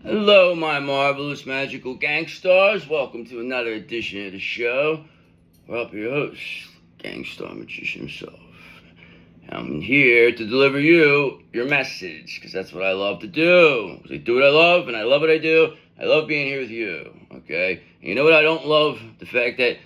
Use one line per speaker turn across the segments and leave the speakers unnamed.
Hello, my marvelous magical gangsters. Welcome to another edition of the show. Well, I'm your host, Gangstar Magician himself. I'm here to deliver you your message, because that's what I love to do. I do what I love, and I love what I do. I love being here with you, okay? And you know what I don't love? The fact that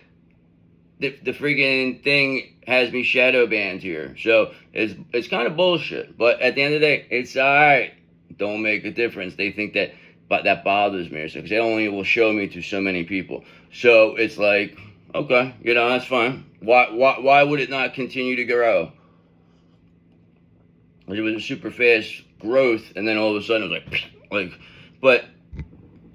the freaking thing has me shadow banned here. So it's kind of bullshit. But at the end of the day, it's alright. Don't make a difference. They think that, but that bothers me, because they only will show me to so many people. So it's like, okay, that's fine. Why would it not continue to grow? It was a super fast growth, and then all of a sudden it was like, but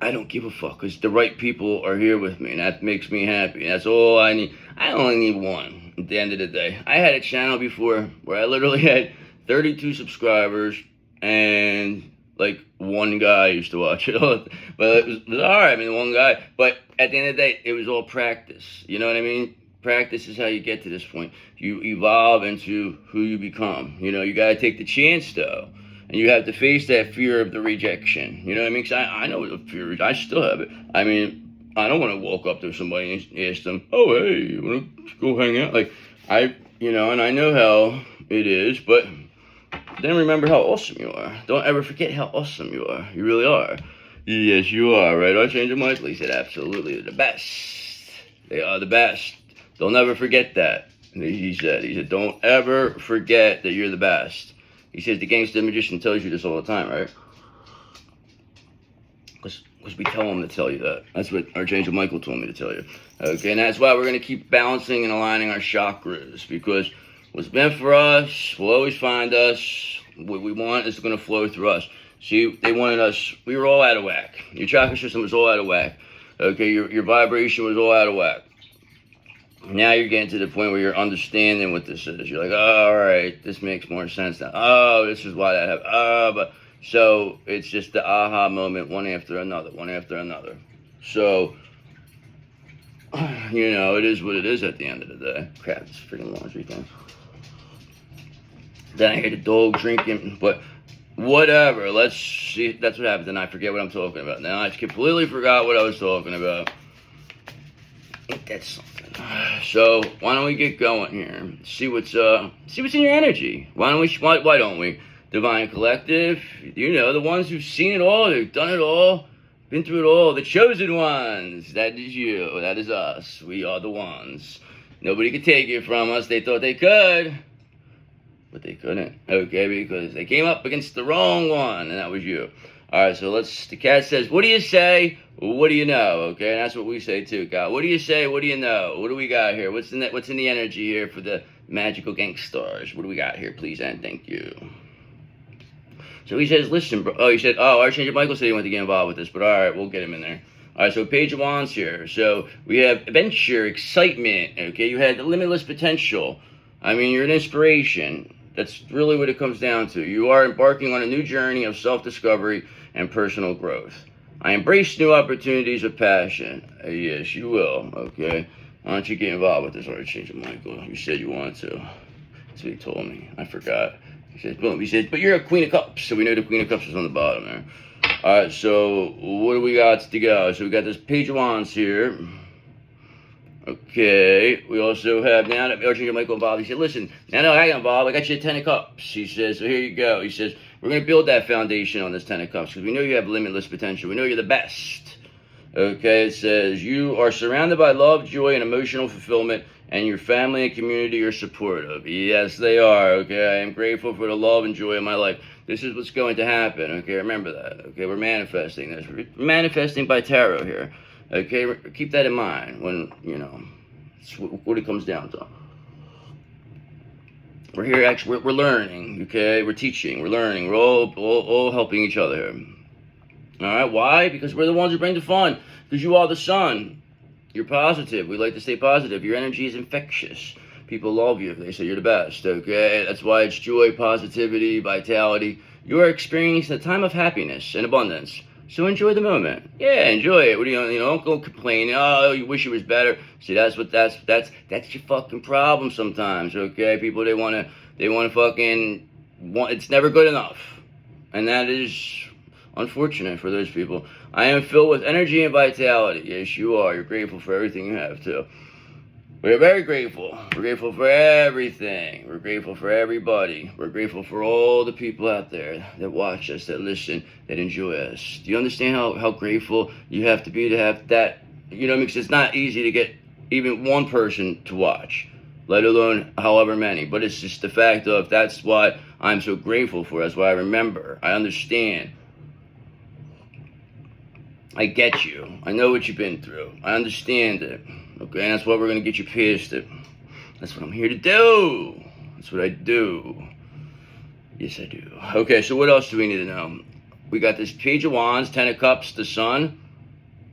I don't give a fuck, because the right people are here with me, and that makes me happy. That's all I need. I only need one at the end of the day. I had a channel before where I literally had 32 subscribers, and like one guy used to watch it all. But it was all right. I mean, one guy. But at the end of the day, it was all practice. You know what I mean? Practice is how you get to this point. You evolve into who you become. You got to take the chance, though. And you have to face that fear of the rejection. You know what I mean? Because I know what the fear is. I still have it. I mean, I don't want to walk up to somebody and ask them, oh, hey, you want to go hang out? And I know how it is, but then remember how awesome you are. Don't ever forget how awesome you are. You really are. Yes, you are, right? Archangel Michael, he said, absolutely, they're the best. They are the best. Don't ever forget that. He said, don't ever forget that you're the best. He says the gangster magician tells you this all the time, right? Because we tell him to tell you that. That's what Archangel Michael told me to tell you. Okay, and that's why we're going to keep balancing and aligning our chakras. Because what's meant for us will always find us. What we want is going to flow through us. See, they wanted us, we were all out of whack. Your chakra system was all out of whack. Okay, your vibration was all out of whack. Now you're getting to the point where you're understanding what this is. You're like, oh, all right, this makes more sense now. Oh, this is why that happened. So it's just the aha moment, one after another. So, it is what it is at the end of the day. Crap, this freaking laundry thing. Then I hear the dog drinking, but whatever. Let's see. That's what happens, and I forget what I'm talking about. Now I completely forgot what I was talking about. Ain't that something? So why don't we get going here? See what's in your energy. Why don't we? Divine Collective, the ones who've seen it all, who've done it all, been through it all, the chosen ones. That is you. That is us. We are the ones. Nobody could take it from us. They thought they could, but they couldn't. Okay, because they came up against the wrong one, and that was you. All right, so the cat says, what do you say? What do you know? Okay, and that's what we say too, God. What do you say? What do you know? What do we got here? What's in the energy here for the magical gangsters? What do we got here, please, and thank you. So he says, listen, bro. Oh, he said, Archangel Michael said he wanted to get involved with this, but all right, we'll get him in there. All right, so Page of Wands here. So we have adventure, excitement, okay? You had limitless potential. I mean, you're an inspiration. That's really what it comes down to. You are embarking on a new journey of self-discovery and personal growth. I embrace new opportunities with passion. Yes, you will, okay? Why don't you get involved with this, Archangel Michael? You said you wanted to. That's what he told me. I forgot. He said, boom. He said, but you're a Queen of Cups. So we know the Queen of Cups is on the bottom there. All right, so what do we got to go? So we got this Page of Wands here. Okay, we also have, now that Archangel Michael involved, he said, listen, now that I got involved, I got you a 10 of Cups. He says, so here you go. He says, we're going to build that foundation on this 10 of Cups, because we know you have limitless potential. We know you're the best. Okay, it says, you are surrounded by love, joy, and emotional fulfillment, and your family and community are supportive. Yes, they are, okay? I am grateful for the love and joy of my life. This is what's going to happen, okay? Remember that, okay? We're manifesting this. We're manifesting by tarot here. Okay, keep that in mind when, it's what it comes down to. We're here, actually, we're learning, okay? We're teaching, we're learning, we're all helping each other here. All right, why? Because we're the ones who bring the fun. Because you are the sun. You're positive. We like to stay positive. Your energy is infectious. People love you. They say you're the best, okay? That's why it's joy, positivity, vitality. You are experiencing a time of happiness and abundance. So enjoy the moment. Yeah, enjoy it. What do don't go complaining. Oh, you wish it was better. See, that's your fucking problem sometimes. Okay, people they wanna fucking want. It's never good enough, and that is unfortunate for those people. I am filled with energy and vitality. Yes, you are. You're grateful for everything you have, too. We're very grateful. We're grateful for everything. We're grateful for everybody. We're grateful for all the people out there that watch us, that listen, that enjoy us. Do you understand how grateful you have to be to have that? You know, because it's not easy to get even one person to watch, let alone however many. But it's just the fact of that's what I'm so grateful for. That's what I remember. I understand. I get you. I know what you've been through. I understand it. Okay, and that's why we're going to get you past it. That's what I'm here to do. That's what I do. Yes, I do. Okay, so what else do we need to know? We got this Page of Wands, Ten of Cups, the Sun.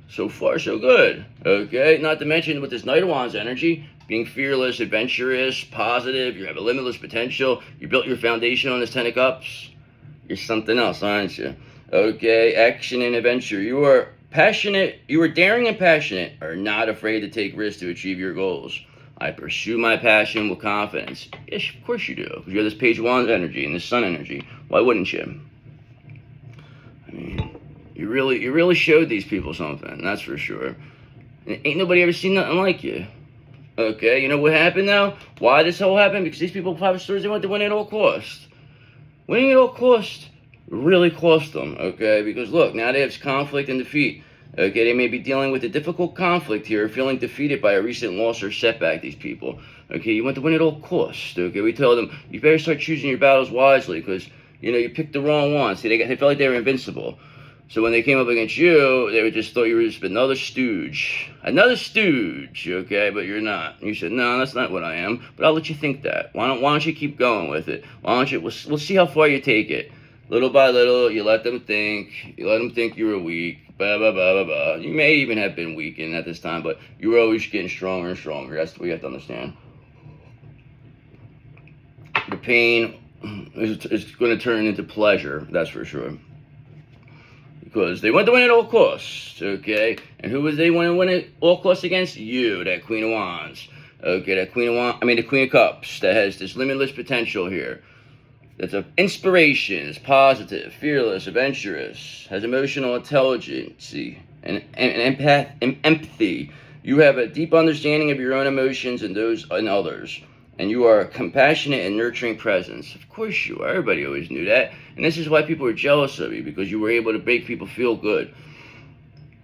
So far, so good. Okay, not to mention with this Knight of Wands energy, being fearless, adventurous, positive, you have a limitless potential. You built your foundation on this Ten of Cups. You're something else, aren't you? Okay, action and adventure. You are passionate, you are daring and passionate, are not afraid to take risks to achieve your goals. I pursue my passion with confidence. Yes, of course you do, because you have this Page of Wands energy and this Sun energy. Why wouldn't you? I mean, you really showed these people something, that's for sure. And ain't nobody ever seen nothing like you. Okay, you know what happened now? Why this all happened? Because these people have stories they want to win at all costs. Winning at all costs really cost them, okay? Because look, now they have conflict and defeat. Okay, they may be dealing with a difficult conflict here, feeling defeated by a recent loss or setback, these people. Okay, you want to win at all costs, okay? We tell them, you better start choosing your battles wisely, because, you know, you picked the wrong ones. See, they felt like they were invincible. So when they came up against you, they just thought you were just another stooge. Another stooge, okay? But you're not. And you said, no, that's not what I am. But I'll let you think that. Why don't you keep going with it? Why don't you, we'll see how far you take it. Little by little, you let them think. You let them think you were weak. Blah, blah, blah, blah, blah. You may even have been weakened at this time, but you were always getting stronger and stronger. That's what you have to understand. The pain is going to turn into pleasure, that's for sure. Because they want to win at all costs, okay? And who was they want to win at all costs against? You, that Queen of Wands. Okay, that the Queen of Cups that has this limitless potential here. That's an inspiration, is positive, fearless, adventurous, has emotional intelligence and empathy. You have a deep understanding of your own emotions and those in others. And you are a compassionate and nurturing presence. Of course you are. Everybody always knew that. And this is why people are jealous of you, because you were able to make people feel good.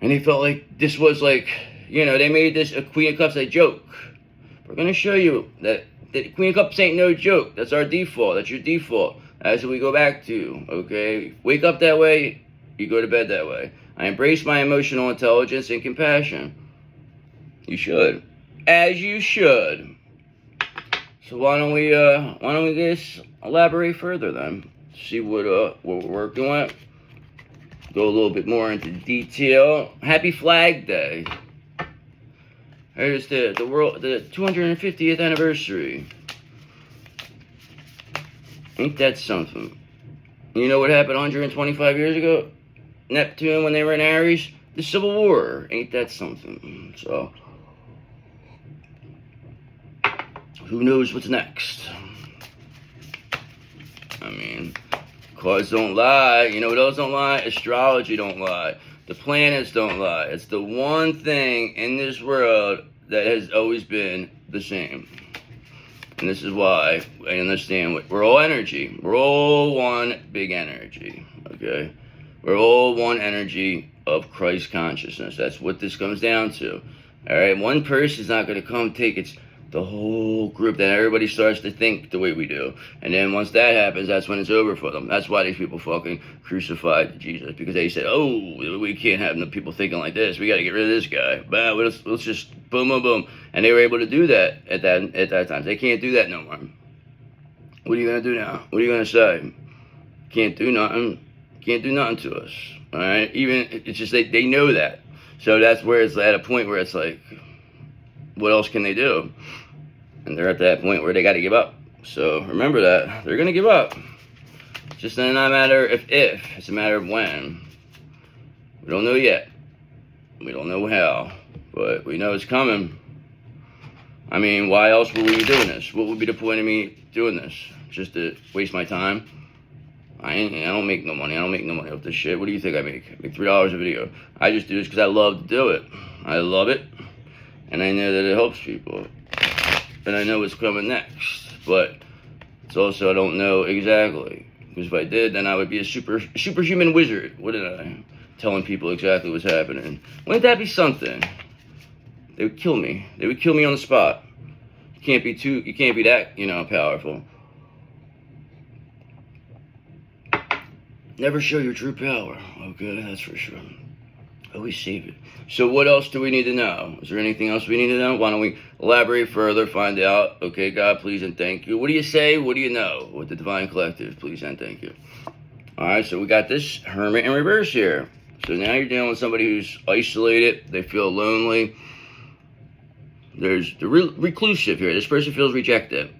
And they felt like this was like, you know, they made this a Queen of Cups a joke. We're going to show you that the Queen of Cups ain't no joke. That's our default. That's your default. That's what we go back to, okay? Wake up that way, you go to bed that way. I embrace my emotional intelligence and compassion. You should. As you should. So why don't we just elaborate further then? See what we're working with. Go a little bit more into detail. Happy Flag Day. Here's the 250th anniversary. Ain't that something? You know what happened 125 years ago? Neptune, when they were in Aries? The Civil War. Ain't that something? So, who knows what's next? I mean, cards don't lie. You know what else don't lie? Astrology don't lie. The planets don't lie. It's the one thing in this world that has always been the same. And this is why I understand we're all energy. We're all one big energy, okay? We're all one energy of Christ consciousness. That's what this comes down to, all right? One person's not going to come take the whole group, then everybody starts to think the way we do. And then once that happens, that's when it's over for them. That's why these people fucking crucified Jesus, because they said, oh, we can't have no people thinking like this. We got to get rid of this guy. But let's just boom, boom, boom. And they were able to do that at that time. They can't do that no more. What are you going to do now? What are you going to say? Can't do nothing. Can't do nothing to us. All right? Even, it's just they know that. So that's where it's at a point where it's like, what else can they do? And they're at that point where they got to give up. So remember that. They're going to give up. It's just not a matter of if. It's a matter of when. We don't know yet. We don't know how. But we know it's coming. I mean, why else would we be doing this? What would be the point of me doing this? Just to waste my time? I don't make no money. I don't make no money off this shit. What do you think I make? I make $3 a video. I just do this because I love to do it. I love it, and I know that it helps people, and I know what's coming next. But it's also I don't know exactly, because if I did, then I would be a superhuman wizard, wouldn't I? Telling people exactly what's happening. Wouldn't that be something? They would kill me. They would kill me on the spot. You can't be that, powerful. Never show your true power. Okay, that's for sure. Always save it. So what else do we need to know? Is there anything else we need to know? Why don't we elaborate further, find out? Okay, God, please and thank you. What do you say? What do you know? With the Divine Collective, please and thank you. All right, so we got this Hermit in reverse here. So now you're dealing with somebody who's isolated. They feel lonely. There's the reclusive here. This person feels rejected.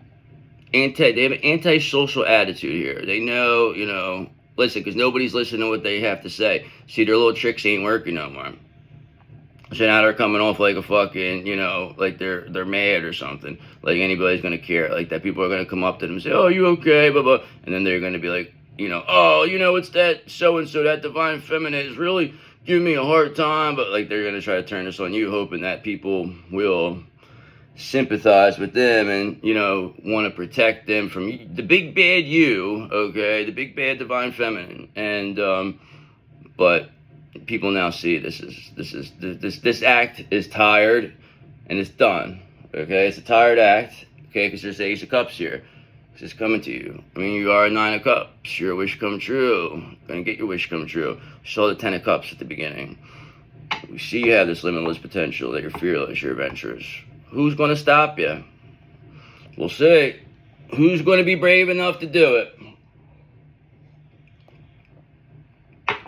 They have an antisocial attitude here. They know, listen, because nobody's listening to what they have to say. See, their little tricks ain't working no more. So now they're coming off like a fucking, like they're mad or something. Like anybody's going to care. Like that people are going to come up to them and say, oh, you okay, blah, blah. And then they're going to be like, it's that so-and-so, that divine feminine is really giving me a hard time. But like they're going to try to turn this on you, hoping that people will sympathize with them and, want to protect them from the big bad you, okay? The big bad divine feminine. And, but people now see this act is tired and it's done, okay? It's a tired act, okay? Because there's the Ace of Cups here. It's coming to you. I mean, you are a 9 of Cups. Your wish come true. Gonna get your wish come true. We saw the 10 of Cups at the beginning. We see you have this limitless potential, that you're fearless, you're adventurous. Who's going to stop you? We'll see. Who's going to be brave enough to do it?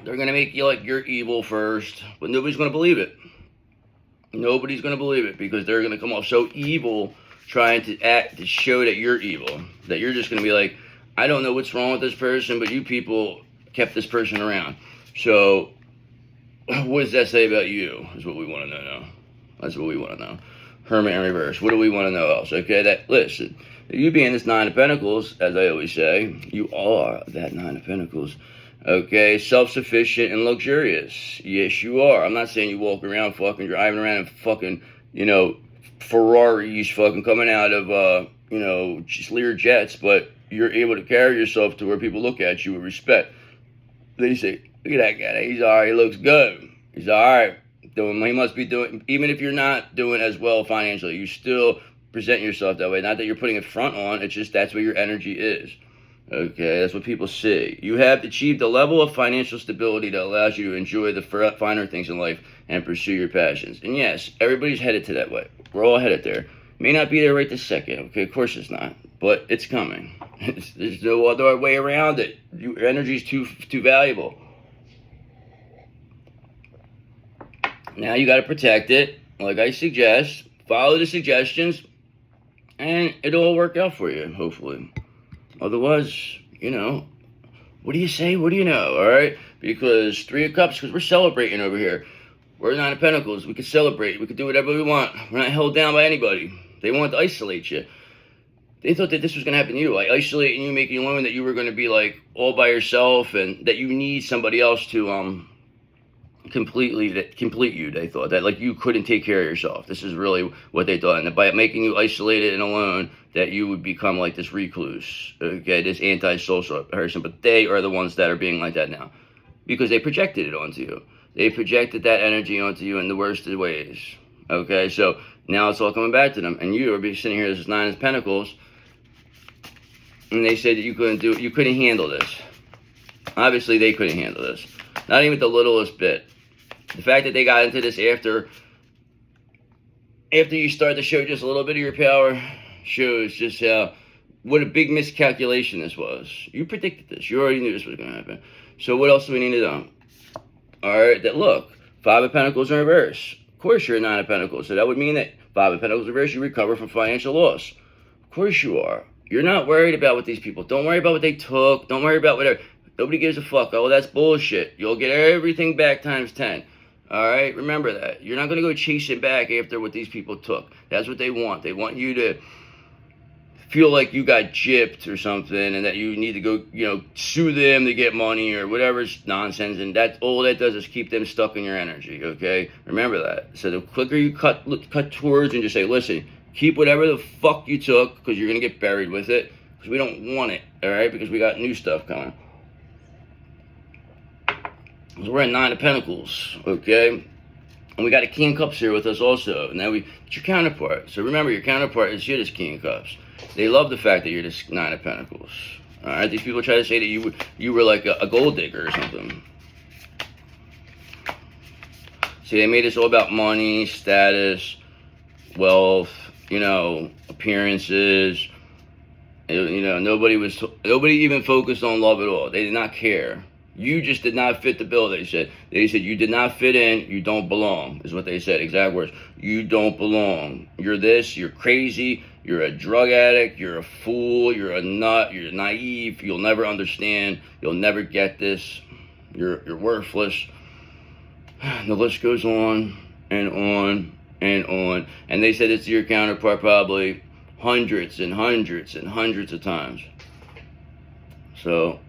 They're going to make you like you're evil first, but nobody's going to believe it. Nobody's going to believe it because they're going to come off so evil trying to act to show that you're evil, that you're just going to be like, I don't know what's wrong with this person, but you people kept this person around. So what does that say about you is what we want to know now. That's what we want to know. Hermit in reverse. What do we want to know else? Okay, listen, you being this 9 of Pentacles, as I always say, you are that 9 of Pentacles. Okay, self-sufficient and luxurious. Yes, you are. I'm not saying you walk around fucking driving around and fucking, Ferraris fucking coming out of, just Lear jets, but you're able to carry yourself to where people look at you with respect. They say, look at that guy. He's all right. He looks good. He's all right. He must be doing, even if you're not doing as well financially, you still present yourself that way. Not that you're putting a front on, it's just that's where your energy is. Okay, that's what people see. You have achieved a level of financial stability that allows you to enjoy the finer things in life and pursue your passions. And yes, everybody's headed to that way. We're all headed there. May not be there right this second. Okay, of course it's not. But it's coming. There's no other way around it. Your energy's too valuable. Now you got to protect it. Like I suggest, follow the suggestions, and it'll all work out for you, hopefully. Otherwise, what do you say? What do you know? All right? Because 3 of Cups, because we're celebrating over here. We're 9 of Pentacles. We can celebrate. We can do whatever we want. We're not held down by anybody. They want to isolate you. They thought that this was going to happen to you. Like isolating you, making you known that you were going to be like all by yourself and that you need somebody else to complete you. They thought that like you couldn't take care of yourself. This is really what they thought. And by making you isolated and alone, that you would become like this recluse, okay, this antisocial person. But they are the ones that are being like that now because they projected it onto you. They projected that energy onto you in the worst of ways. Okay, so now it's all coming back to them, and you are sitting here. This is 9 of Pentacles, and they said that you couldn't handle this. Obviously, they couldn't handle this, not even the littlest bit. The fact that they got into this after you start to show just a little bit of your power shows just what a big miscalculation this was. You predicted this. You already knew this was going to happen. So what else do we need to know? All right, that look, 5 of Pentacles in reverse. Of course you're a 9 of Pentacles. So that would mean that 5 of Pentacles in reverse, you recover from financial loss. Of course you are. You're not worried about what these people, don't worry about what they took. Don't worry about whatever. Nobody gives a fuck. Oh, that's bullshit. You'll get everything back times 10. All right, remember that. You're not going to go chase it back after what these people took. That's what they want. They want you to feel like you got gypped or something and that you need to go, sue them to get money or whatever's nonsense. And that all that does is keep them stuck in your energy, okay? Remember that. So the quicker you cut towards and just say, listen, keep whatever the fuck you took because you're going to get buried with it because we don't want it, all right? Because we got new stuff coming. So we're at 9 of Pentacles, okay? And we got a King of Cups here with us also. Now it's your counterpart. So remember, your counterpart is you're this King of Cups. They love the fact that you're this 9 of Pentacles. All right, these people try to say that you were like a gold digger or something. See, they made this all about money, status, wealth, appearances. Nobody even focused on love at all. They did not care. You just did not fit the bill, they said. They said you did not fit in, you don't belong, is what they said, exact words. You don't belong. You're this, you're crazy, you're a drug addict, you're a fool, you're a nut, you're naive, you'll never understand, you'll never get this, you're worthless. The list goes on and on and on. And they said it's your counterpart probably hundreds and hundreds and hundreds of times. So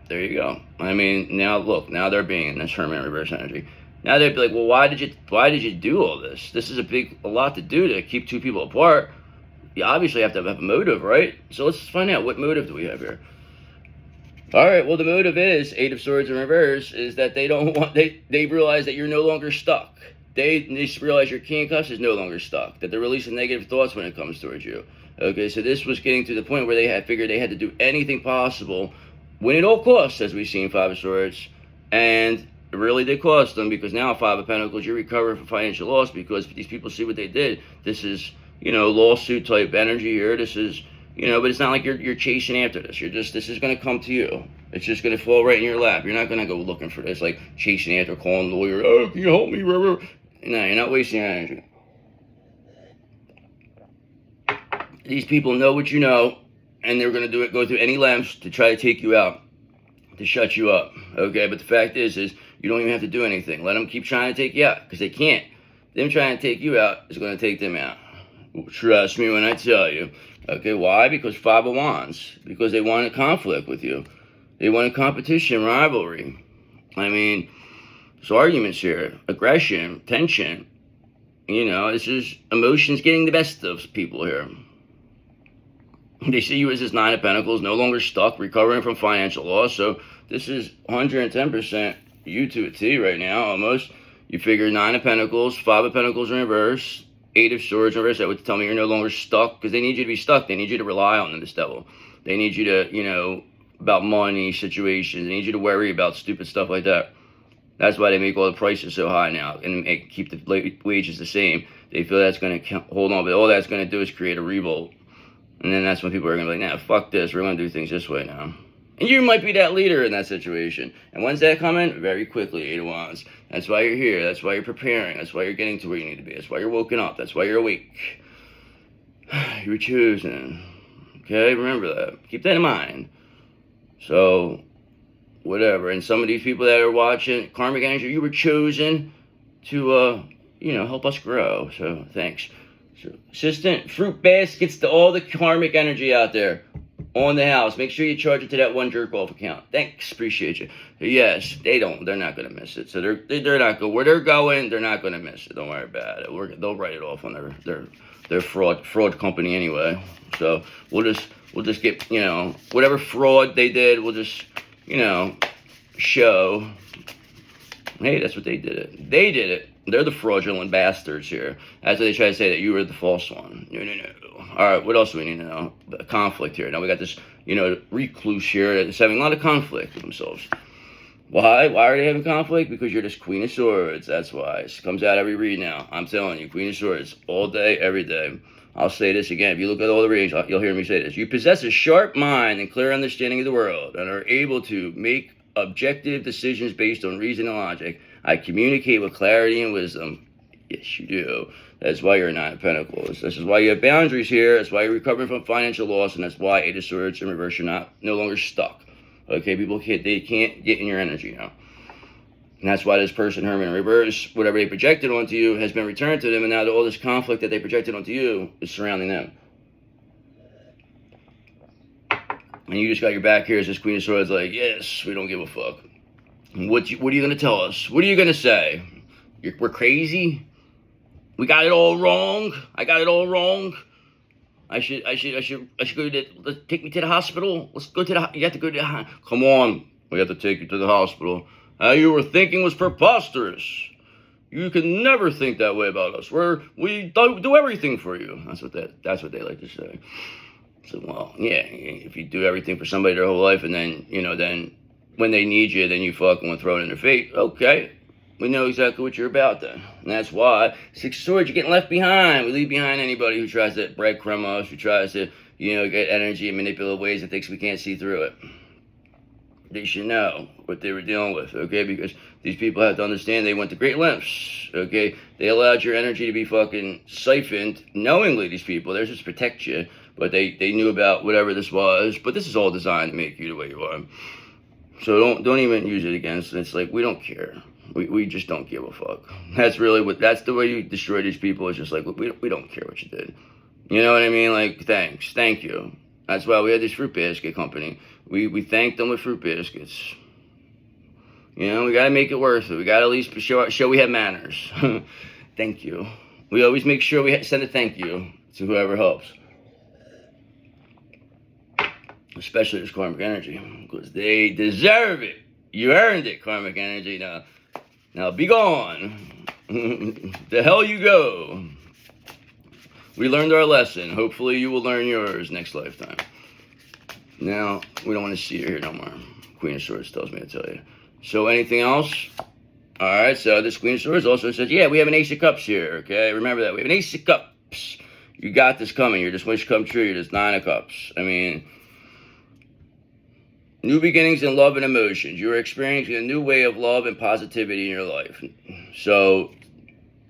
there you go. I mean, now they're being in this hermit reverse energy. Now they'd be like, well, why did you do all this? This is a lot to do to keep two people apart. You obviously have to have a motive, right? So let's find out, what motive do we have here? All right, well, the motive is 8 of Swords in reverse, is that they realize that you're no longer stuck. They realize your King of Cups is no longer stuck, that they're releasing negative thoughts when it comes towards you. Okay, so this was getting to the point where they had figured they had to do anything possible, win at all costs, as we've seen 5 of Swords, and it really did cost them, because now 5 of Pentacles, you're recovering from financial loss because these people see what they did. This is, lawsuit type energy here. This is, but it's not like you're chasing after this. This is going to come to you. It's just going to fall right in your lap. You're not going to go looking for this, like chasing after, calling the lawyer, oh, can you help me? No, you're not wasting your energy. These people know what you know, and they're going to go through any lengths to try to take you out, to shut you up, okay? But the fact is you don't even have to do anything. Let them keep trying to take you out, because they can't. Them trying to take you out is going to take them out. Trust me when I tell you. Okay, why? Because 5 of Wands. Because they want a conflict with you. They want a competition, rivalry. I mean, there's arguments here. Aggression, tension. This is emotions getting the best of people here. They see you as this 9 of Pentacles, no longer stuck, recovering from financial loss. So this is 110% you to a T right now, almost. You figure 9 of Pentacles, 5 of Pentacles in reverse, 8 of Swords in reverse. That would tell me you're no longer stuck, because they need you to be stuck. They need you to rely on this devil. They need you to, about money, situations. They need you to worry about stupid stuff like that. That's why they make all the prices so high now and keep the wages the same. They feel that's going to hold on, but all that's going to do is create a revolt. And then that's when people are going to be like, nah, fuck this. We're going to do things this way now. And you might be that leader in that situation. And when's that coming? Very quickly, 8 of Wands. That's why you're here. That's why you're preparing. That's why you're getting to where you need to be. That's why you're woken up. That's why you're awake. You were chosen. Okay, remember that. Keep that in mind. So, whatever. And some of these people that are watching, karmic energy, you were chosen to, help us grow. So, thanks. So, assistant, fruit baskets to all the karmic energy out there on the house. Make sure you charge it to that one jerk off account. Thanks, appreciate you. Yes, they're not gonna miss it. So they're not going where they're going. They're not gonna miss it. Don't worry about it. They'll write it off on their fraud company anyway. So we'll just get whatever fraud they did. We'll just show. Hey, that's what they did it. They did it. They're the fraudulent bastards here. That's what they try to say, that you were the false one. No. All right, what else do we need to know? Conflict here. Now we got this, recluse here that's having a lot of conflict with themselves. Why? Why are they having conflict? Because you're this Queen of Swords. That's why. It comes out every read now. I'm telling you, Queen of Swords, all day, every day. I'll say this again. If you look at all the readings, you'll hear me say this. You possess a sharp mind and clear understanding of the world, and are able to make objective decisions based on reason and logic. I communicate with clarity and wisdom. Yes, you do. That's why you're 9 of Pentacles. This is why you have boundaries here. That's why you're recovering from financial loss, and that's why 8 of Swords in reverse, you're no longer stuck. Okay, people can't get in your energy now. And that's why this person, Hermit in reverse, whatever they projected onto you has been returned to them, and now all this conflict that they projected onto you is surrounding them. And you just got your back here as this Queen of Swords like, yes, we don't give a fuck. What are you going to tell us? What are you going to say? We're crazy? We got it all wrong? I got it all wrong? I should go take me to the hospital? Let's go to you have to go to the come on. We have to take you to the hospital. How you were thinking was preposterous. You can never think that way about us. We do everything for you. That's what they like to say. So, well, yeah, if you do everything for somebody their whole life and then, then when they need you, then you fucking want to throw it in their face. Okay, we know exactly what you're about then. And that's why, Six of Swords, you're getting left behind. We leave behind anybody who tries to breadcrumb us, who tries to, get energy in manipulative ways and thinks we can't see through it. They should know what they were dealing with, okay? Because these people have to understand they went to great lengths, okay? They allowed your energy to be fucking siphoned knowingly, these people. They're just to protect you, but they knew about whatever this was. But this is all designed to make you the way you are. So don't even use it against. It's like, we don't care. We just don't give a fuck. That's really that's the way you destroy these people. It's just like, we don't care what you did. You know what I mean? Like, thanks, thank you. That's why we had this fruit basket company. We thanked them with fruit baskets. We got to make it worth it. We got to at least show we have manners. Thank you. We always make sure we send a thank you to whoever helps. Especially this karmic energy, because they deserve it. You earned it, karmic energy. Now be gone. The hell you go. We learned our lesson. Hopefully you will learn yours next lifetime. Now, we don't want to see you here no more. Queen of Swords tells me to tell you. So anything else? All right, so this Queen of Swords also says, yeah, we have an Ace of Cups here, okay? Remember that. We have an Ace of Cups. You got this coming. Your wish come true. You're just 9 of Cups. I mean, new beginnings in love and emotions. You're experiencing a new way of love and positivity in your life. So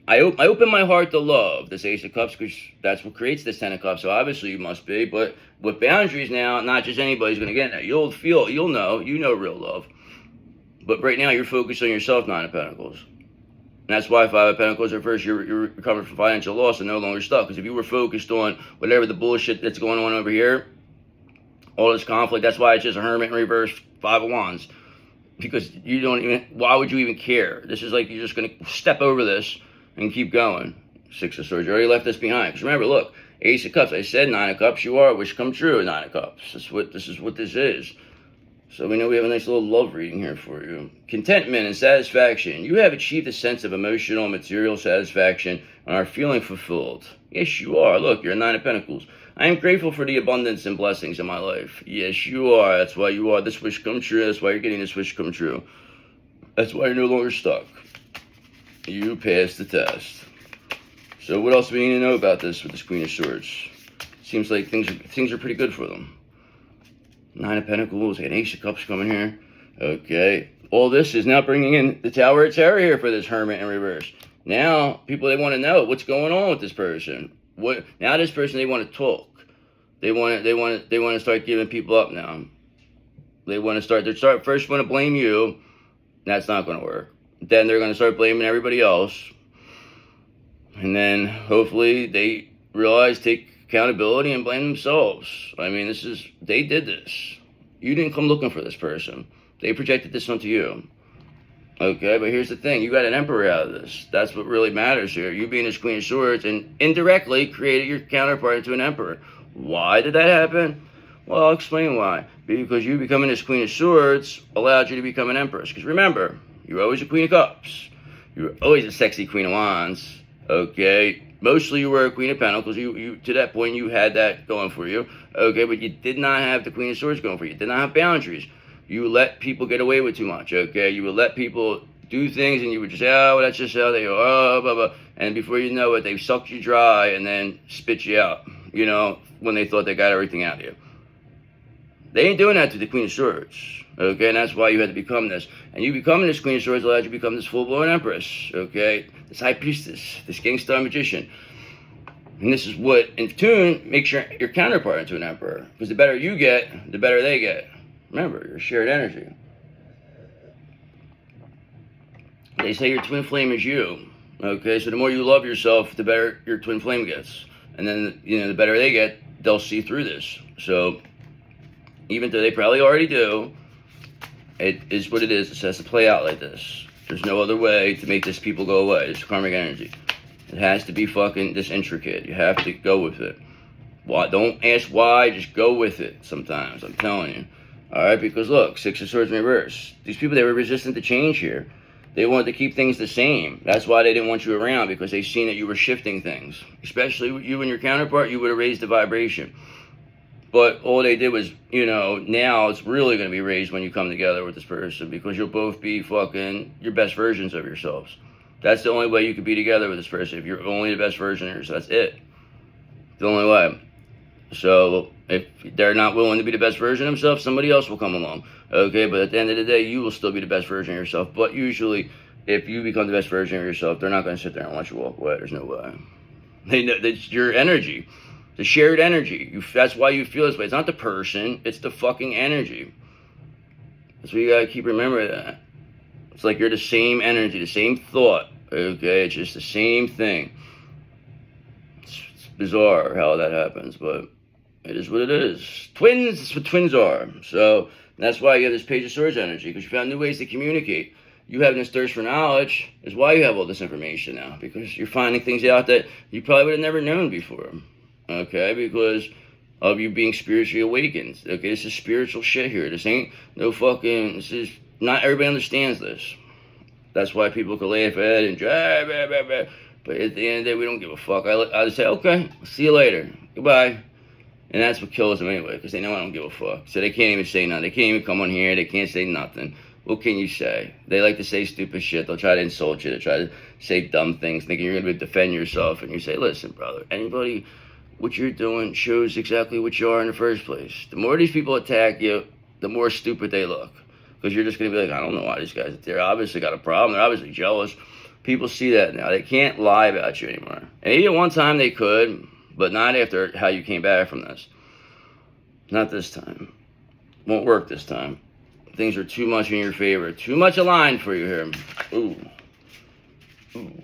I open my heart to love, this Ace of Cups, because that's what creates this 10 of Cups. So obviously you must be, but with boundaries now, not just anybody's going to get in there. You'll know real love. But right now you're focused on yourself, 9 of Pentacles. And that's why 5 of Pentacles are first. You're recovering from financial loss and no longer stuck. Because if you were focused on whatever the bullshit that's going on over here, all this conflict, that's why it's just a Hermit in reverse, 5 of Wands. Because why would you even care? This is like you're just going to step over this and keep going. 6 of Swords, you already left this behind. Because remember, look, Ace of Cups. I said 9 of Cups. You are wish come true. 9 of Cups. This is what this is. So we know we have a nice little love reading here for you. Contentment and satisfaction. You have achieved a sense of emotional and material satisfaction and are feeling fulfilled. Yes, you are. Look, you're a 9 of Pentacles. I am grateful for the abundance and blessings in my life. Yes, you are. That's why you are. This wish come true. That's why you're getting this wish come true. That's why you're no longer stuck. You passed the test. So what else do we need to know about this with this Queen of Swords? Seems like things are pretty good for them. 9 of Pentacles, an Ace of Cups coming here. Okay. All this is now bringing in the Tower of Terror here for this Hermit in reverse. Now, people, they want to know what's going on with this person. Now this person, they want to talk. They want to start giving people up now. They first want to blame you. That's not going to work. Then they're going to start blaming everybody else. And then hopefully they realize, take accountability and blame themselves. I mean, they did this. You didn't come looking for this person. They projected this onto you. Okay, but here's the thing. You got an Emperor out of this. That's what really matters here. You being this Queen of Swords and indirectly created your counterpart into an Emperor. Why did that happen? Well, I'll explain why. Because you becoming this Queen of Swords allowed you to become an Empress. Because remember, you were always a Queen of Cups. You were always a sexy Queen of Wands. Okay, mostly you were a Queen of Pentacles. You to that point you had that going for you. Okay, but you did not have the Queen of Swords going for you. You did not have boundaries. You let people get away with too much. Okay, you would let people do things, and you would just say, oh, well, that's just how they are. Oh, blah blah. And before you know it, they sucked you dry and then spit you out. When they thought they got everything out of you. They ain't doing that to the Queen of Swords. Okay, and that's why you had to become this. And you becoming this Queen of Swords allowed you to become this full-blown Empress. Okay, this High Priestess, this Gangstar Magician. And this is what, in tune, makes your counterpart into an Emperor. Because the better you get, the better they get. Remember, you're shared energy. They say your twin flame is you. Okay, so the more you love yourself, the better your twin flame gets. And then, the better they get, they'll see through this. So, even though they probably already do. It is what it is. It has to play out like this. There's no other way to make this people go away. It's karmic energy. It has to be fucking this intricate. You have to go with it. Why? Don't ask why. Just go with it sometimes. I'm telling you. All right? Because look, Six of Swords in reverse. These people, they were resistant to change here. They wanted to keep things the same. That's why they didn't want you around, because they seen that you were shifting things. Especially you and your counterpart, you would have raised the vibration. But all they did was, now it's really going to be raised when you come together with this person, because you'll both be fucking your best versions of yourselves. That's the only way you could be together with this person, if you're only the best version of yourself. That's it. The only way. So if they're not willing to be the best version of themselves, somebody else will come along. Okay, but at the end of the day, you will still be the best version of yourself. But usually, if you become the best version of yourself, they're not going to sit there and let you walk away. There's no way. They know that's your energy. The shared energy. That's why you feel this way. It's not the person. It's the fucking energy. That's what you got to keep remembering that. It's like you're the same energy, the same thought. Okay, it's just the same thing. It's bizarre how that happens, but it is what it is. Twins, that's what twins are. So that's why you have this Page of Swords energy, because you found new ways to communicate. You having this thirst for knowledge is why you have all this information now, because you're finding things out that you probably would have never known before. Okay, because of you being spiritually awakened. Okay, this is spiritual shit here. This ain't no fucking, this is, not everybody understands this. That's why people can laugh at it and blah, blah, blah, blah. But at the end of the day, we don't give a fuck. I just say, okay, see you later. Goodbye. And that's what kills them anyway, because they know I don't give a fuck. So they can't even say nothing. They can't even come on here. They can't say nothing. What can you say? They like to say stupid shit. They'll try to insult you. They'll try to say dumb things, thinking you're going to defend yourself. And you say, listen, brother, anybody, what you're doing shows exactly what you are in the first place. The more these people attack you, the more stupid they look. Because you're just going to be like, I don't know why these guys, they're obviously got a problem. They're obviously jealous. People see that now. They can't lie about you anymore. And maybe at one time they could, but not after how you came back from this. Not this time. Won't work this time. Things are too much in your favor. Too much aligned for you here. Ooh. Ooh.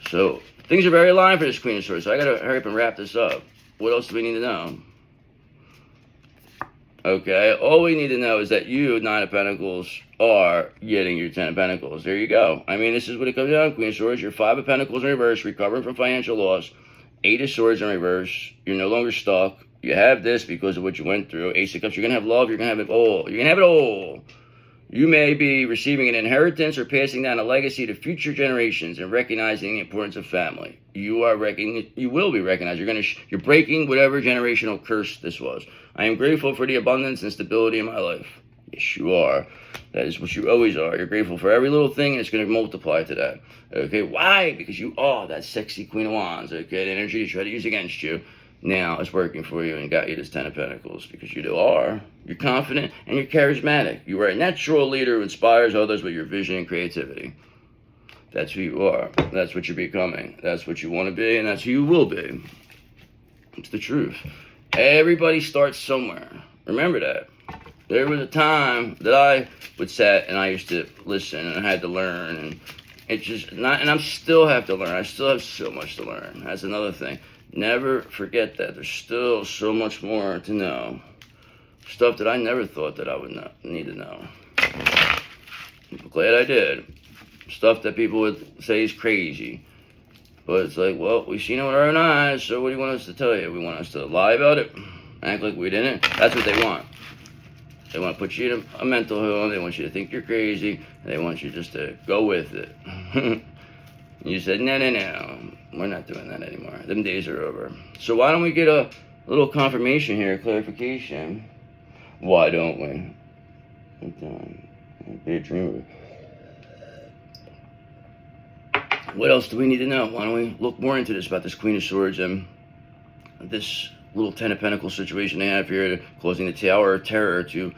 So, things are very aligned for this Queen of Swords. So I got to hurry up and wrap this up. What else do we need to know? Okay, all we need to know is that you, Nine of Pentacles, are getting your Ten of Pentacles. There you go. I mean, this is what it comes down to, Queen of Swords. You're Five of Pentacles in reverse, recovering from financial loss. Eight of Swords in reverse. You're no longer stuck. You have this because of what you went through. Ace of Cups, you're going to have love. You're going to have it all. You're going to have it all. You may be receiving an inheritance or passing down a legacy to future generations and recognizing the importance of family. You will be recognized. You're breaking whatever generational curse this was. I am grateful for the abundance and stability in my life. Yes, you are. That is what you always are. You're grateful for every little thing, and it's going to multiply to that. Okay, why? Because you are that sexy Queen of Wands. Okay, the energy to try to use against you. Now it's working for you and got you this Ten of Pentacles, because you are. You're confident and you're charismatic. You are a natural leader who inspires others with your vision and creativity. That's who you are. That's what you're becoming. That's what you want to be, and that's who you will be. It's the truth. Everybody starts somewhere. Remember that. There was a time that I would sit and I used to listen and I had to learn, and it's just not, and I still have to learn. I still have so much to learn. That's another thing. Never forget that. There's still so much more to know. Stuff that I never thought that I would need to know. I'm glad I did. Stuff that people would say is crazy. But it's like, well, we've seen it with our own eyes, so what do you want us to tell you? We want us to lie about it? Act like we didn't? That's what they want. They want to put you in a mental home. They want you to think you're crazy. They want you just to go with it. You said, no, we're not doing that anymore. Them days are over. So why don't we get a little confirmation here, clarification? Why don't we? Be a dreamer. What else do we need to know? Why don't we look more into this about this Queen of Swords and this little Ten of Pentacles situation they have here, causing the Tower of Terror to,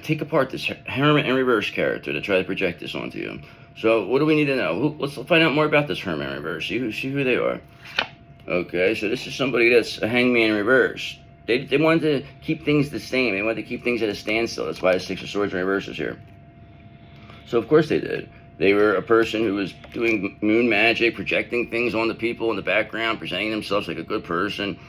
take apart this Hermit in reverse character to try to project this onto you. So what do we need to know? Let's find out more about this Hermit in reverse. See who they are. Okay, so this is somebody that's a Hangman in reverse. They wanted to keep things the same. They wanted to keep things at a standstill. That's why the Six of Swords in reverse is here. So of course they did. They were a person who was doing moon magic, projecting things onto people in the background, presenting themselves like a good person.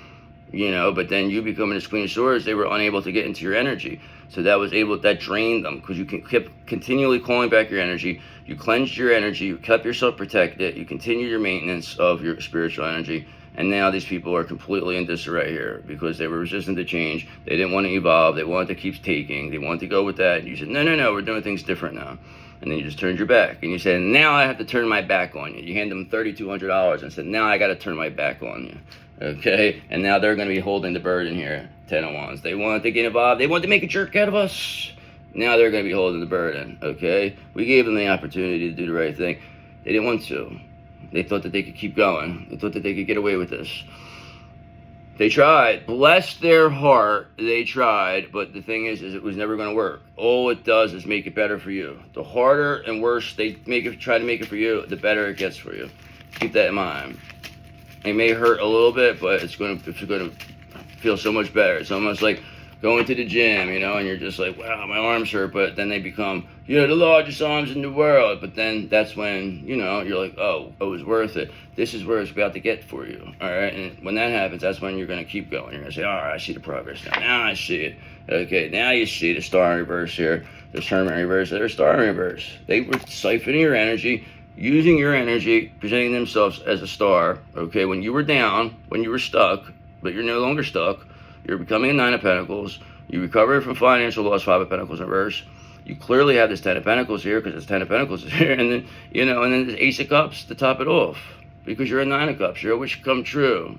you know, but then you becoming this Queen of Swords, they were unable to get into your energy. So that drained them, because you kept continually calling back your energy. You cleansed your energy, you kept yourself protected, you continued your maintenance of your spiritual energy, and now these people are completely in disarray here because they were resistant to change. They didn't want to evolve. They wanted to keep taking. They wanted to go with that. And you said, no, we're doing things different now. And then you just turned your back. And you said, now I have to turn my back on you. You hand them $3,200 and said, now I got to turn my back on you. Okay? And now they're going to be holding the burden here. 10 of Wands. They wanted to get involved. They wanted to make a jerk out of us. Now they're going to be holding the burden. Okay? We gave them the opportunity to do the right thing. They didn't want to. They thought that they could keep going. They thought that they could get away with this. They tried. Bless their heart, they tried, but the thing is it was never going to work. All it does is make it better for you. The harder and worse they try to make it for you, the better it gets for you. Keep that in mind. It may hurt a little bit, but it's going to feel so much better. It's almost like going to the gym, you know, and you're just like, wow, my arms hurt, but then they become, you know, the largest arms in the world. But then that's when, you know, you're like, oh, it was worth it. This is where it's about to get for you, all right? And when that happens, that's when you're going to keep going. You're going to say, all right, I see the progress now. Now I see it. Okay, now you see the star in reverse here, the tournament in reverse, their star in reverse. They were siphoning your energy, using your energy, presenting themselves as a star, okay? When you were down, when you were stuck, but you're no longer stuck, you're becoming a Nine of Pentacles. You recover from financial loss, Five of Pentacles in reverse. You clearly have this Ten of Pentacles here because this Ten of Pentacles is here. And then, you know, and then this Ace of Cups to top it off. Because you're a Nine of Cups. Your wish come true.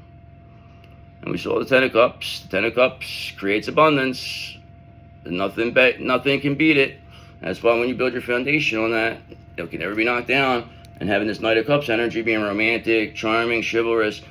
And we saw the Ten of Cups. The Ten of Cups creates abundance. Nothing can beat it. That's why when you build your foundation on that, it can never be knocked down. And having this Knight of Cups energy, being romantic, charming, chivalrous.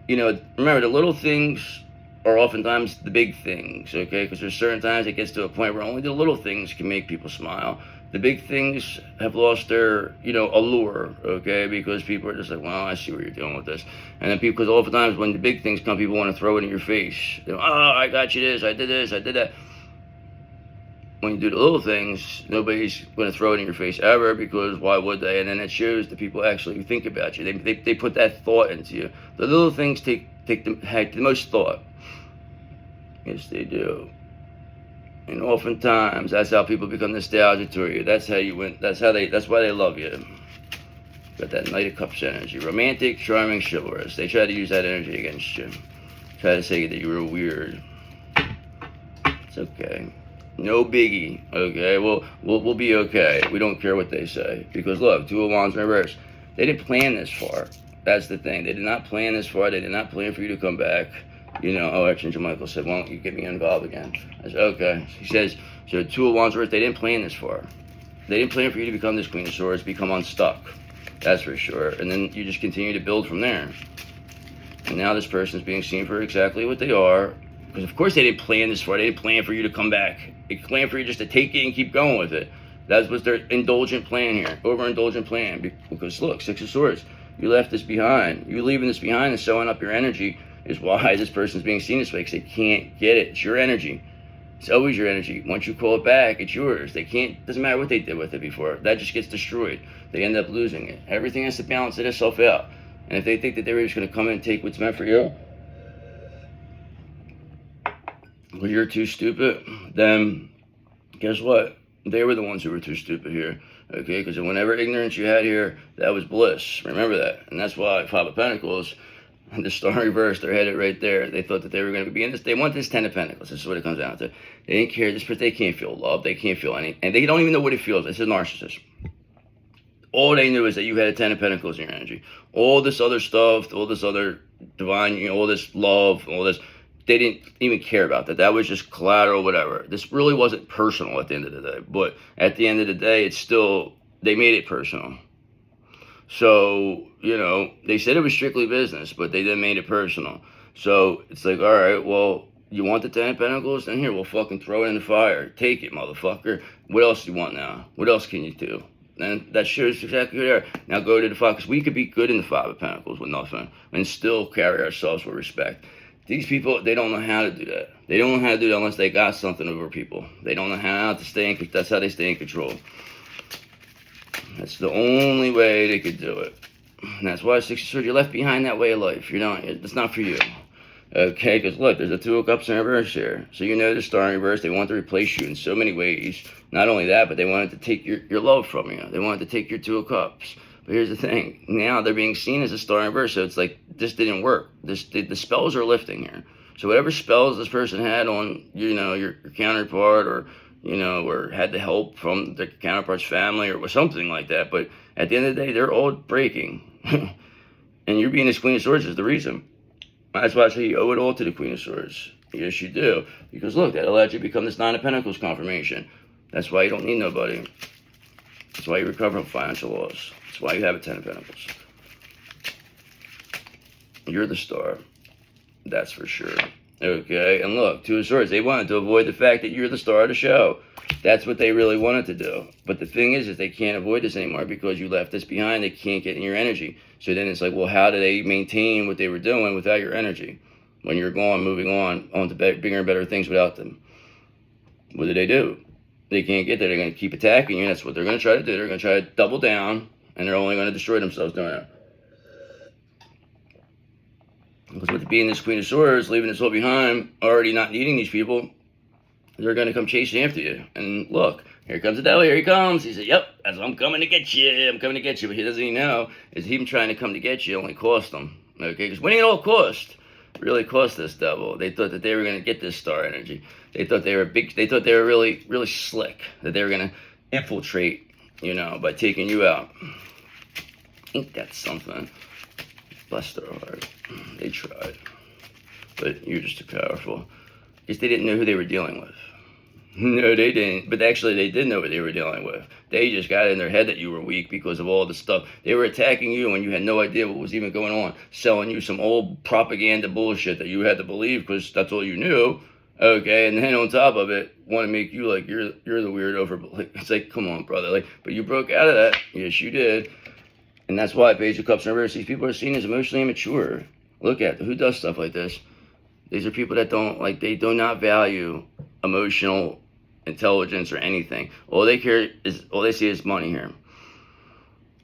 You know, remember, the little things are oftentimes the big things, okay? Because there's certain times it gets to a point where only the little things can make people smile. The big things have lost their, you know, allure, okay? Because people are just like, well, I see where you're doing with this. And then people, because oftentimes when the big things come, people want to throw it in your face. They're, oh, I got you this, I did that. When you do the little things, nobody's going to throw it in your face ever, because why would they? And then it shows that people actually think about you. They put that thought into you. The little things take the most thought. Yes, they do. And oftentimes, that's how people become nostalgic to you. That's how you win. That's why they love you. Got that Knight of Cups energy. Romantic, charming, chivalrous. They try to use that energy against you. Try to say that you were weird. It's okay. No biggie. Okay, we'll be okay. We don't care what they say. Because look, Two of Wands in reverse. They didn't plan this far. That's the thing. They did not plan this far. They did not plan for you to come back. You know, Archangel Michael said, why don't you get me involved again? I said, okay. He says, so Two of Wands, they didn't plan this far. They didn't plan for you to become this Queen of Swords, become unstuck. That's for sure. And then you just continue to build from there. And now this person's being seen for exactly what they are. Because of course they didn't plan this far. They didn't plan for you to come back. They planned for you just to take it and keep going with it. That was their indulgent plan here. Overindulgent plan. Because look, Six of Swords. You left this behind. You leaving this behind and sewing up your energy is why this person's being seen this way, because they can't get it. It's your energy. It's always your energy. Once you call it back, it's yours. They can't, doesn't matter what they did with it before. That just gets destroyed. They end up losing it. Everything has to balance itself out. And if they think that they were just going to come in and take what's meant for you, well, you're too stupid, then guess what? They were the ones who were too stupid here. Okay, because whenever ignorance you had here, that was bliss. Remember that. And that's why Five of Pentacles, the star reverse, they're headed right there. They thought that they were going to be in this. They want this Ten of Pentacles. This is what it comes down to. They didn't care. They can't feel love. They can't feel any. And they don't even know what it feels. It's a narcissist. All they knew is that you had a Ten of Pentacles in your energy. All this other stuff, all this other divine, you know, all this love, all this, they didn't even care about that. That was just collateral, whatever. This really wasn't personal at the end of the day. But at the end of the day, it's still, they made it personal. So, you know, they said it was strictly business, but they then made it personal. So it's like, all right, well, you want the Ten of Pentacles? Then here, we'll fucking throw it in the fire. Take it, motherfucker. What else do you want now? What else can you do? And that shows exactly who they are. Now go to the Five, because we could be good in the Five of Pentacles with nothing and still carry ourselves with respect. These people, they don't know how to do that. They don't know how to do that unless they got something over people. They don't know how to stay in, that's how they stay in control. That's the only way they could do it. And that's why Six of Swords, you're left behind that way of life. You're not, it's not for you. Okay, because look, there's a Two of Cups in reverse here. So you know the Star in reverse, they want to replace you in so many ways. Not only that, but they wanted to take your love from you. They wanted to take your Two of Cups. But here's the thing. Now they're being seen as a Star in reverse, so it's like this didn't work. The spells are lifting here. So whatever spells this person had on, your counterpart, or, or had the help from the counterpart's family or something like that. But at the end of the day, they're all breaking. And you're being this Queen of Swords is the reason. That's why I say you owe it all to the Queen of Swords. Yes, you do. Because look, that allowed you to become this Nine of Pentacles confirmation. That's why you don't need nobody. That's why you recover from financial loss. That's why you have a Ten of Pentacles. You're the star. That's for sure. Okay, and look, Two of Swords, they wanted to avoid the fact that you're the star of the show. That's what they really wanted to do. But the thing is they can't avoid this anymore because you left this behind. They can't get in your energy. So then it's like, well, how do they maintain what they were doing without your energy? When you're gone, moving on to bigger and better things without them. What do? They can't get there. They're going to keep attacking you. That's what they're going to try to do. They're going to try to double down, and they're only going to destroy themselves doing that. Because with being this Queen of Swords, leaving this all behind, already not needing these people, they're going to come chasing after you. And look, here comes the devil. Here he comes. He said, yep, I'm coming to get you. I'm coming to get you. But he doesn't even know is him trying to come to get you only cost them. Okay, because winning at all cost really cost this devil. They thought that they were going to get this star energy. They thought they were big. They thought they were really, really slick. That they were going to infiltrate, by taking you out. Ain't that something? Bless their heart. They tried. But you're just too powerful. Because they didn't know who they were dealing with. No, they didn't. But actually, they did know what they were dealing with. They just got in their head that you were weak because of all the stuff. They were attacking you when you had no idea what was even going on. Selling you some old propaganda bullshit that you had to believe because that's all you knew. Okay, and then on top of it, want to make you like you're the weirdo for. It's like, come on, brother. But you broke out of that. Yes, you did. And that's why Page of Cups in reverse, these people are seen as emotionally immature. Look at who does stuff like this. These are people that they do not value emotional intelligence or anything. All they see is money here.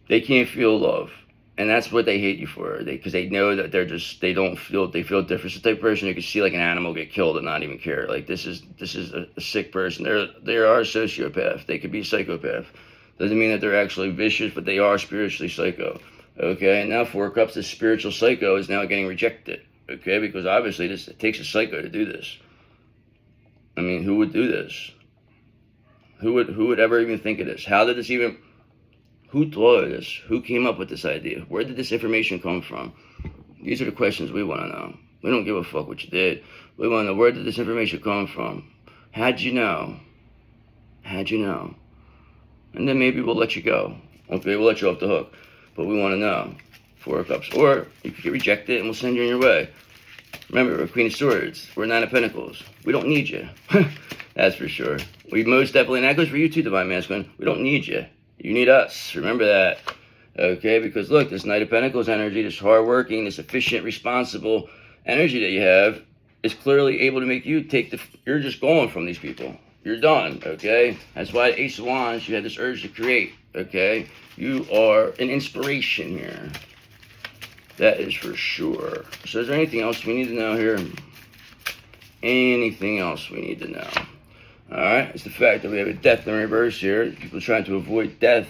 They can't feel love. And that's what they hate you for. Because they know that they feel different. It's the type of person you can see like an animal get killed and not even care. Like this is a sick person. They are a sociopath. They could be a psychopath. Doesn't mean that they're actually vicious, but they are spiritually psycho. Okay, and now Four of Cups, this spiritual psycho is now getting rejected. Okay, because obviously it takes a psycho to do this. I mean, who would do this? Who would ever even think of this? How did this even? Who thought of this? Who came up with this idea? Where did this information come from? These are the questions we want to know. We don't give a fuck what you did. We want to know, where did this information come from? How'd you know? And then maybe we'll let you go. Okay, we'll let you off the hook. But we want to know. Four of Cups. Or you could get rejected and we'll send you on your way. Remember, we're Queen of Swords. We're Nine of Pentacles. We don't need you. That's for sure. We most definitely, and that goes for you too, Divine Masculine. We don't need you. You need us. Remember that. Okay, because look, this Knight of Pentacles energy, this hardworking, this efficient, responsible energy that you have is clearly able to make you you're just going from these people. You're done, okay? That's why Ace of Wands, you had this urge to create, okay? You are an inspiration here. That is for sure. So is there anything else we need to know here? Anything else we need to know? Alright, it's the fact that we have a death in reverse here. People are trying to avoid death,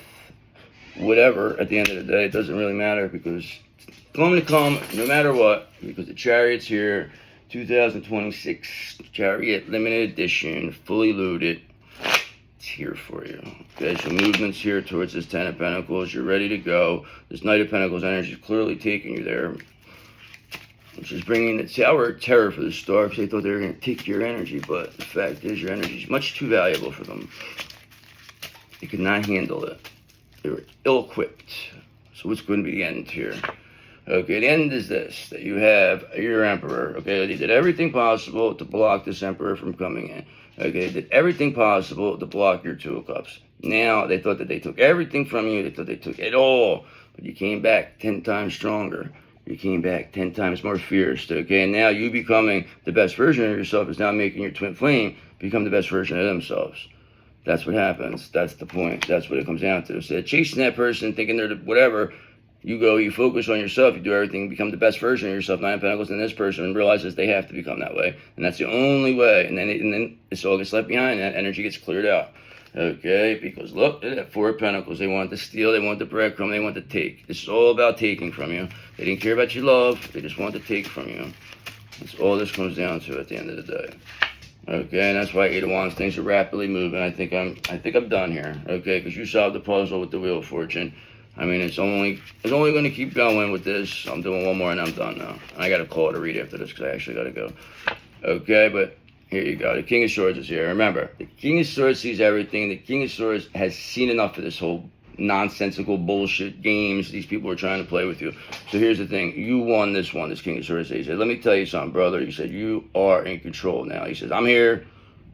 whatever, at the end of the day. It doesn't really matter because it's going to come no matter what, because the Chariot's here. 2026 Chariot limited edition, fully loaded. It's here for you. Okay, so movements here towards this Ten of Pentacles. You're ready to go. This Knight of Pentacles energy is clearly taking you there, which is bringing the Tower of Terror for the star because they thought they were going to take your energy, but the fact is your energy is much too valuable for them. They could not handle it. They were ill-equipped. So what's going to be the end here? Okay, the end is this, that you have your Emperor. Okay, they did everything possible to block this Emperor from coming in. Okay, they did everything possible to block your Two of Cups. Now, they thought that they took everything from you. They thought they took it all. But you came back 10 times stronger. You came back 10 times more fierce. Okay, and now you becoming the best version of yourself is now making your twin flame become the best version of themselves. That's what happens. That's the point. That's what it comes down to. So chasing that person, thinking they're whatever, You focus on yourself, you do everything, become the best version of yourself, Nine of Pentacles, and this person realizes they have to become that way. And that's the only way. And then this all gets left behind, and that energy gets cleared out. Okay, because look at that, Four of Pentacles. They want to steal, they want the breadcrumb, they want to take. This is all about taking from you. They didn't care about your love, they just want to take from you. That's all this comes down to at the end of the day. Okay, and that's why Eight of Wands, things are rapidly moving. I think I'm done here. Okay, because you solved the puzzle with the Wheel of Fortune. I mean, it's only going to keep going with this. I'm doing one more and I'm done now. I got to call it a read after this because I actually got to go. Okay, but here you go. The King of Swords is here. Remember, the King of Swords sees everything. The King of Swords has seen enough of this whole nonsensical bullshit games these people are trying to play with you. So here's the thing. You won this one, this King of Swords. He said, let me tell you something, brother. He said, you are in control now. He says, I'm here.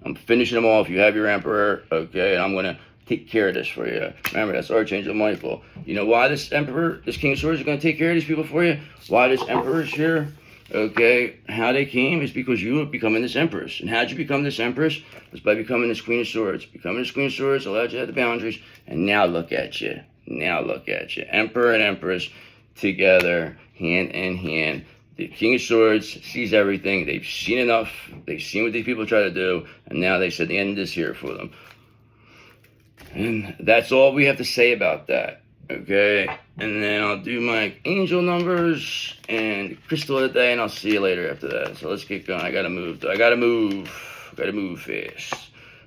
I'm finishing them off. You have your Emperor. Okay, and I'm going to take care of this for you. Remember, that's Archangel Michael. You know why this Emperor, this King of Swords is going to take care of these people for you? Why this Emperor is here? Okay, how they came is because you are becoming this Empress. And how'd you become this Empress? It was by becoming this Queen of Swords. Becoming this Queen of Swords allowed you to have the boundaries. And now look at you. Now look at you. Emperor and Empress together, hand in hand. The King of Swords sees everything. They've seen enough. They've seen what these people try to do. And now they said the end is here for them. And that's all we have to say about that. Okay, and then I'll do my angel numbers and crystal of the day, and I'll see you later after that. So let's get going. I gotta move fast.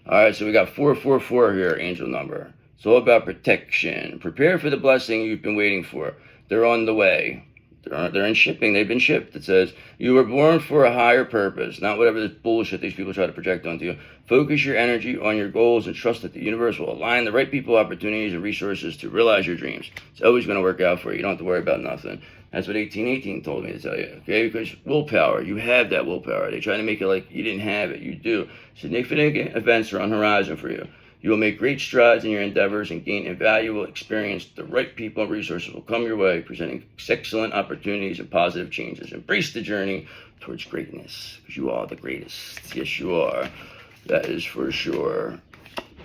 All right, so we got 444 here, angel number. It's all about protection. Prepare for the blessing you've been waiting for. They're on the way. They're in shipping. They've been shipped. It says, you were born for a higher purpose, not whatever this bullshit these people try to project onto you. Focus your energy on your goals and trust that the universe will align the right people, opportunities, and resources to realize your dreams. It's always going to work out for you. You don't have to worry about nothing. That's what 1818 told me to tell you, okay? Because willpower, you have that willpower. They try to make it like you didn't have it. You do. Significant events are on the horizon for you. You will make great strides in your endeavors and gain invaluable experience. The right people and resources will come your way, presenting excellent opportunities and positive changes. Embrace the journey towards greatness, because you are the greatest. Yes, you are. That is for sure.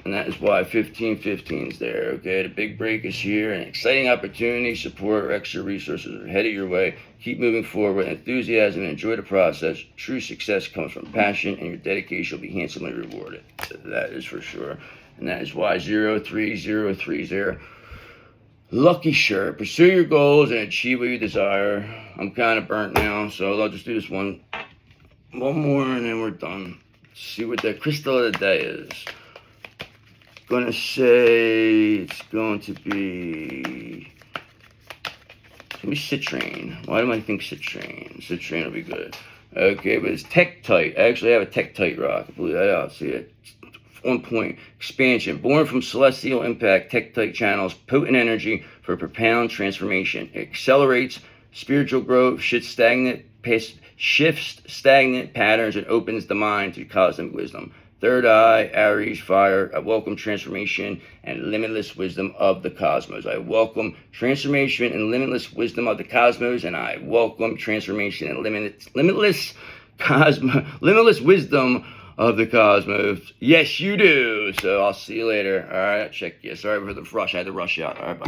And that is why 1515 is there, okay? The big break is here. An exciting opportunity, support, or extra resources are headed your way. Keep moving forward with enthusiasm and enjoy the process. True success comes from passion, and your dedication will be handsomely rewarded. So that is for sure. And that is why 03030. Lucky shirt. Pursue your goals and achieve what you desire. I'm kind of burnt now, so I'll just do this one more and then we're done. Let's see what the crystal of the day is. Gonna say it's going to be citrine. Why do I think citrine? Citrine will be good. Okay, but it's Tektite. I actually have a Tektite rock. I believe that out. See it. On point. Expansion. Born from celestial impact, Tektite channels potent energy for profound transformation. It accelerates spiritual growth, shifts stagnant patterns, and opens the mind to cosmic wisdom. Third eye, Aries, fire. I welcome transformation and limitless wisdom of the cosmos. I welcome transformation and limitless wisdom of the cosmos, and I welcome transformation and limitless wisdom of the cosmos. Yes, you do. So I'll see you later. All right, check you. Sorry for the rush. I had to rush out. All right, bye.